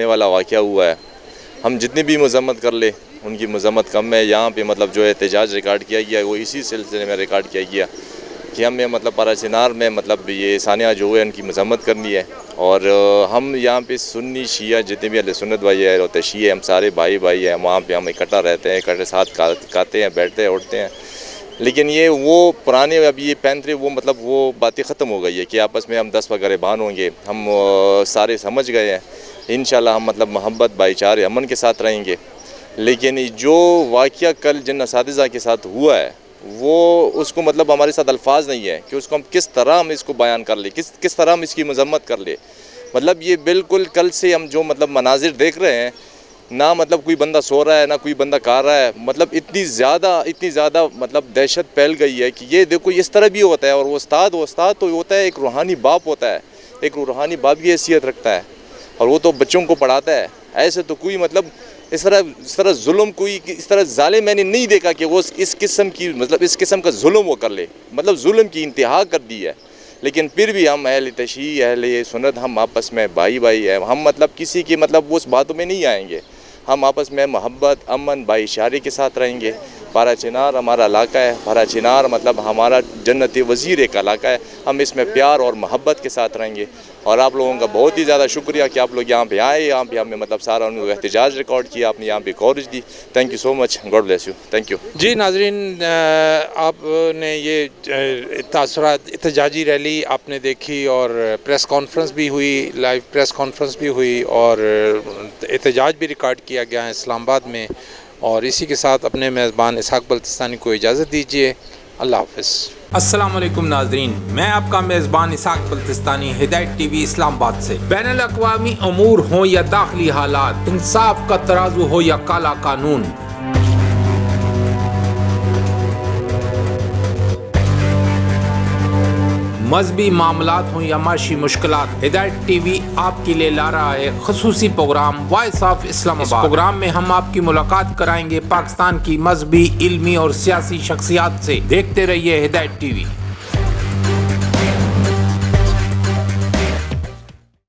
والا واقعہ ہوا ہے۔ ہم جتنی بھی مذمت کر لیں ان کی مذمت کم ہے۔ یہاں پہ مطلب جو احتجاج ریکارڈ کیا گیا وہ اسی سلسلے میں ریکارڈ کیا گیا کہ ہمیں مطلب پارا چنار میں مطلب یہ سانحہ جو ہے ان کی مذمت کرنی ہے، اور ہم یہاں پہ سنی شیعہ جتنے بھی اہل سنت بھائی ہیں اور شیعہ، ہم سارے بھائی ہیں، وہاں پہ ہم اکٹھا رہتے ہیں، اکٹھے ساتھ کھاتے ہیں، بیٹھتے ہیں، اٹھتے ہیں۔ لیکن یہ وہ پرانے اب یہ 35 وہ مطلب وہ باتیں ختم ہو گئی ہے کہ آپس میں ہم 10 وغیرہ بان ہوں گے، ہم سارے سمجھ گئے ہیں، انشاءاللہ ہم مطلب محبت، بھائی چارے، امن کے ساتھ رہیں گے۔ لیکن جو واقعہ کل جن اساتذہ کے ساتھ ہوا ہے، وہ اس کو مطلب ہمارے ساتھ الفاظ نہیں ہے کہ اس کو ہم کس طرح ہم اس کو بیان کر لیں، کس طرح ہم اس کی مذمت کر لیں۔ مطلب یہ بالکل کل سے ہم جو مطلب مناظر دیکھ رہے ہیں، نہ مطلب کوئی بندہ سو رہا ہے، نہ کوئی بندہ کھا رہا ہے، مطلب اتنی زیادہ مطلب دہشت پھیل گئی ہے کہ یہ دیکھو اس طرح بھی ہوتا ہے۔ اور وہ استاد تو ہوتا ہے، ایک روحانی باپ ہوتا ہے، ایک روحانی باپ کی حیثیت رکھتا ہے۔ اور وہ تو بچوں کو پڑھاتا ہے. ایسے تو کوئی مطلب اس طرح ظلم کوئی اس طرح ظالم میں نے نہیں دیکھا کہ وہ اس قسم کا ظلم وہ کر لے. مطلب ظلم کی انتہا کر دی ہے. لیکن پھر بھی ہم اہل تشیع اہل سنت ہم آپس میں بھائی ہیں. ہم مطلب کسی کی مطلب اس باتوں میں نہیں آئیں گے. ہم آپس میں محبت امن بھائی چارے کے ساتھ رہیں گے. پارا چنار ہمارا علاقہ ہے. پارا چنار مطلب ہمارا جنت وزیر ایک علاقہ ہے. ہم اس میں پیار اور محبت کے ساتھ رہیں گے. اور آپ لوگوں کا بہت ہی زیادہ شکریہ کہ آپ لوگ یہاں پہ آئے. یہاں پہ ہم نے مطلب سارا ان کو احتجاج ریکارڈ کیا. آپ نے یہاں پہ کوریج دی. Thank you so much. God bless you. Thank you. جی ناظرین، آپ نے یہ تاثرات احتجاجی ریلی آپ نے دیکھی اور پریس کانفرنس بھی ہوئی، لائیو پریس کانفرنس بھی ہوئی اور احتجاج بھی ریکارڈ کیا گیا ہے اسلام آباد میں. اور اسی کے ساتھ اپنے میزبان اسحاق بلتستانی کو اجازت دیجیے. اللہ حافظ. السلام علیکم ناظرین، میں آپ کا میزبان اسحاق بلتستانی ہدایت ٹی وی اسلام آباد سے. بین الاقوامی امور ہوں یا داخلی حالات، انصاف کا ترازو ہو یا کالا قانون، مذہبی معاملات ہوں یا معاشی مشکلات، ہدایت ٹی وی آپ کے لیے لا رہا ہے خصوصی پروگرام وائس آف اسلام آباد. اس پروگرام میں ہم آپ کی ملاقات کرائیں گے پاکستان کی مذہبی، علمی اور سیاسی شخصیات سے. دیکھتے رہیے ہدایت ٹی وی.